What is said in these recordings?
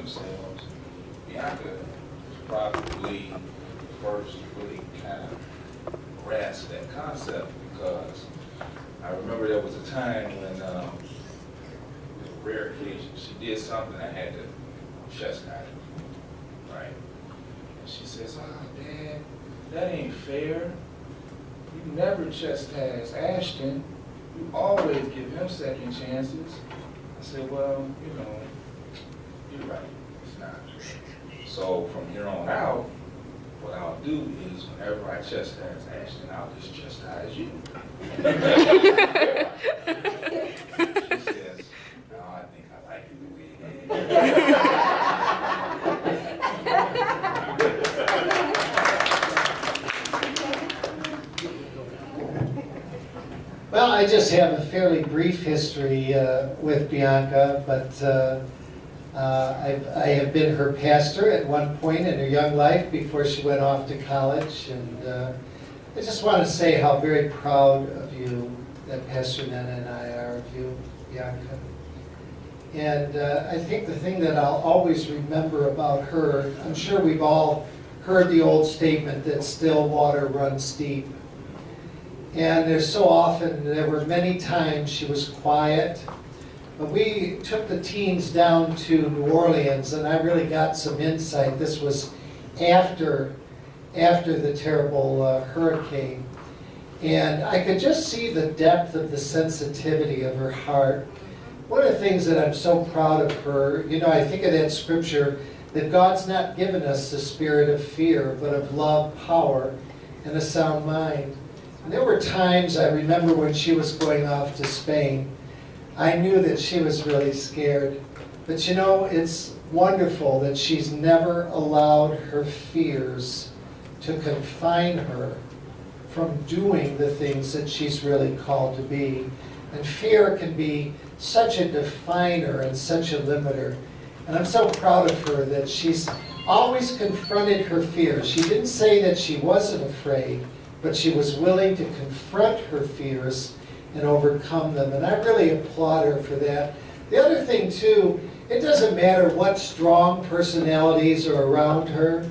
themselves. Bianca was probably the first to really kind of grasp that concept, because I remember there was a time when, it was a rare occasion, she did something I had to chastise her, right? And she says, "Oh, Dad, that ain't fair. You never chastise Ashton. You always give him second chances." I said, "Well, you know, you're right, it's not." So from here on out, what I'll do is whenever I chastise Ashton, I'll just chastise you. She says, "No, I think I like it the way it is." Well, I just have a fairly brief history with Bianca, but I have been her pastor at one point in her young life before she went off to college, and I just want to say how very proud of you that Pastor Nana and I are of you, Bianca. And I think the thing that I'll always remember about her, I'm sure we've all heard the old statement that still water runs deep. And there's so often, there were many times she was quiet. But we took the teens down to New Orleans, and I really got some insight. This was after the terrible hurricane. And I could just see the depth of the sensitivity of her heart. One of the things that I'm so proud of her, you know, I think of that scripture that God's not given us the spirit of fear, but of love, power, and a sound mind. And there were times, I remember when she was going off to Spain, I knew that she was really scared. But you know, it's wonderful that she's never allowed her fears to confine her from doing the things that she's really called to be. And fear can be such a definer and such a limiter. And I'm so proud of her that she's always confronted her fears. She didn't say that she wasn't afraid, but she was willing to confront her fears and overcome them. And I really applaud her for that. The other thing too, it doesn't matter what strong personalities are around her.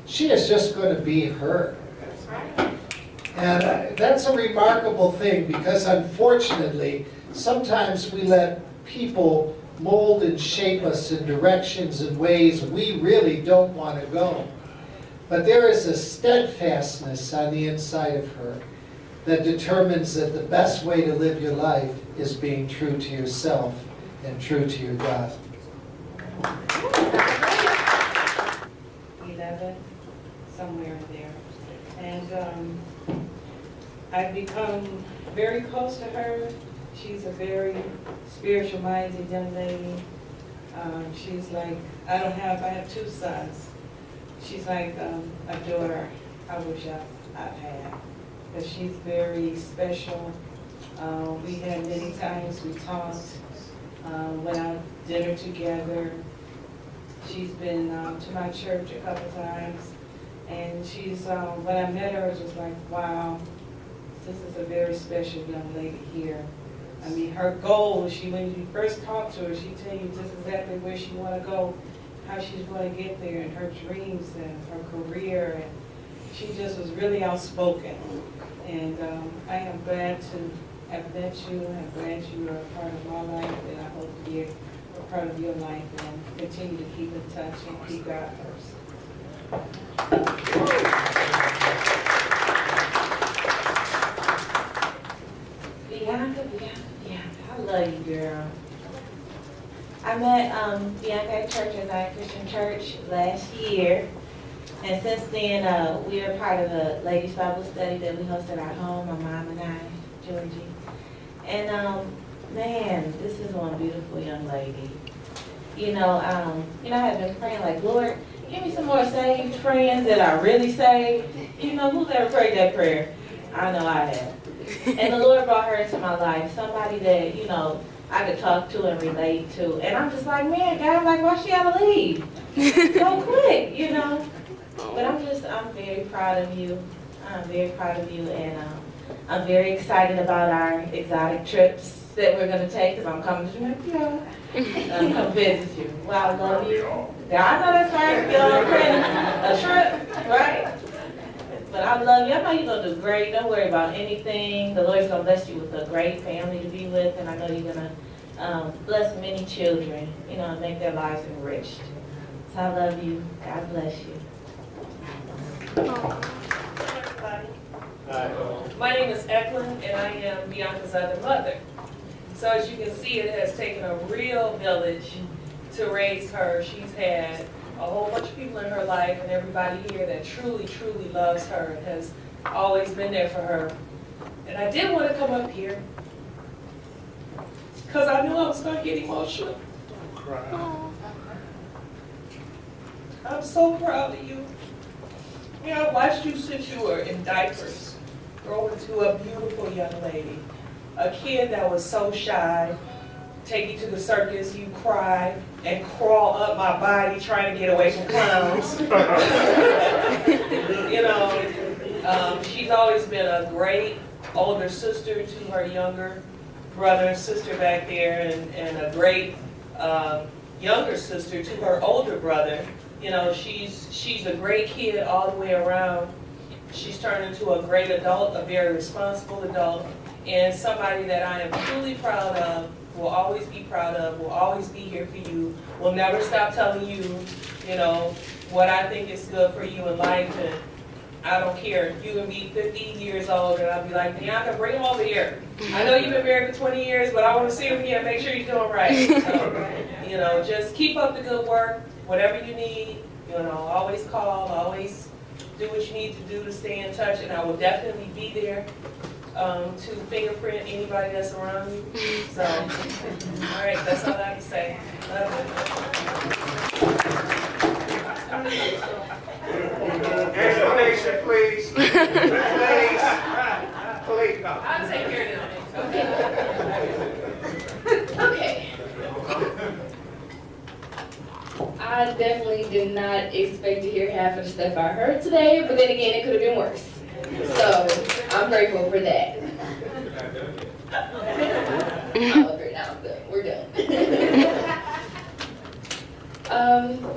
She is just going to be her. That's right. And that's a remarkable thing, because unfortunately, sometimes we let people mold and shape us in directions and ways we really don't want to go. But there is a steadfastness on the inside of her that determines that the best way to live your life is being true to yourself and true to your God. 11, somewhere in there. And I've become very close to her. She's a very spiritual-minded young lady. She's like, I have 2 sons. She's like a daughter I wish I've had. But she's very special. We had many times we talked, went out dinner together. She's been to my church a couple times. And she's, when I met her, it was like, wow, this is a very special young lady here. I mean, her goal, when you first talk to her, she tell you just exactly where she want to go, how she's going to get there, and her dreams and her career. And she just was really outspoken. And I am glad to have met you. I'm glad you are a part of my life, and I hope to be a part of your life, and continue to keep in touch and keep God first. Bianca, I love you, girl. I met Bianca at church at Zion Christian Church last year, and since then we are part of the Ladies Bible Study that we host at our home, my mom and I, Georgie. And man, this is one beautiful young lady. You know, I have been praying like, Lord, give me some more saved friends that are really saved. You know, who's ever prayed that prayer? I know I have. And the Lord brought her into my life, somebody that, you know, I could talk to and relate to. And I'm just like, man, God, like, why she gotta leave so quick, you know? But I'm very proud of you. I'm very proud of you, and I'm very excited about our exotic trips that we're gonna take, because I'm coming to your backyard. I'm come visit you. Well, I love you. Yeah, I know that's right, you know, a trip, right? But I love you. I know you're gonna do great. Don't worry about anything. The Lord's gonna bless you with a great family to be with, and I know you're gonna bless many children, you know, and make their lives enriched. So I love you. God bless you. Hello, everybody. My name is Eklund, and I am Bianca's other mother. So as you can see, it has taken a real village to raise her. She's had a whole bunch of people in her life, and everybody here that truly, truly loves her and has always been there for her. And I did want to come up here because I knew I was going to get emotional. I'm so proud of you. You know, I watched you since you were in diapers, grow into a beautiful young lady. A kid that was so shy, take you to the circus, you cry and crawl up my body trying to get away from clowns. You know, she's always been a great older sister to her younger brother and sister back there, and a great younger sister to her older brother. You know, she's a great kid all the way around. She's turned into a great adult, a very responsible adult, and somebody that I am truly proud of, will always be proud of, will always be here for you, will never stop telling you, you know, what I think is good for you in life. And I don't care. You can be 50 years old, and I'll be like, Bianca, bring him over here. I know you've been married for 20 years, but I want to see him again, make sure you're doing right. So, you know, just keep up the good work, whatever you need, you know, always call, always do what you need to do to stay in touch, and I will definitely be there to fingerprint anybody that's around you. So, all right, that's all I have to say. Love you. Explanation, please. Please. I'll take care of them. Okay. I definitely did not expect to hear half of the stuff I heard today, but then again, it could have been worse. So I'm grateful for that. Oh, great, now I'm done. We're done.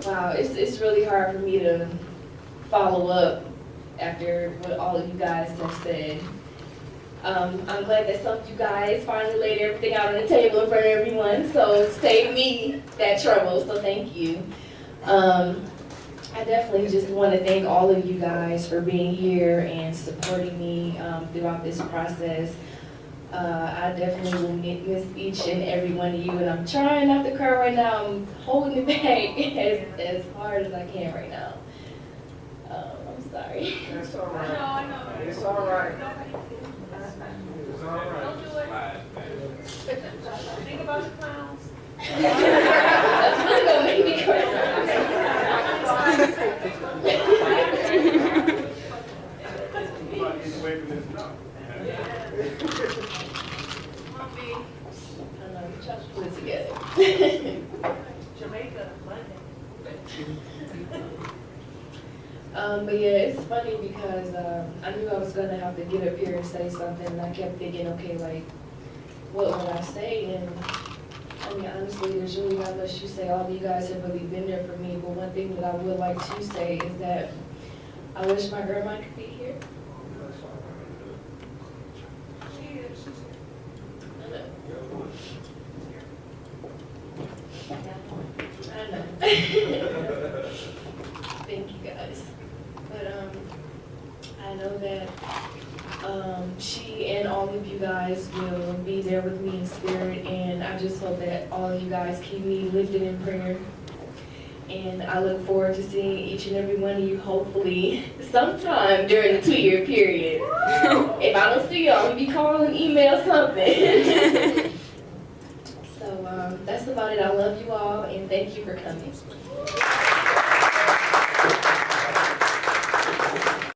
Wow, it's really hard for me to follow up after what all of you guys have said. I'm glad that some of you guys finally laid everything out on the table in front of everyone, so it saved me that trouble, so thank you. I definitely just want to thank all of you guys for being here and supporting me throughout this process. I definitely will miss each and every one of you, and I'm trying not to cry right now. I'm holding it back as hard as I can right now. I'm sorry. It's all right. I know. It's all right. Don't It's all right. do it. Think about the clowns. That's really gonna make me cry. He's waving his nose. I know, we try to put it together. Jamaica, Monday. But yeah, it's funny because I knew I was gonna have to get up here and say something, and I kept thinking, okay, like, what would I say? And I mean, honestly, there's really not much to say. All of you guys have really been there for me, but one thing that I would like to say is that I wish my grandma could be here. I know. Thank you guys. But I know that she and all of you guys will be there with me in spirit, and I just hope that all of you guys keep me lifted in prayer. And I look forward to seeing each and every one of you hopefully sometime during the 2-year period. If I don't see y'all, maybe call and email something. So that's about it. I love you all, and thank you for coming.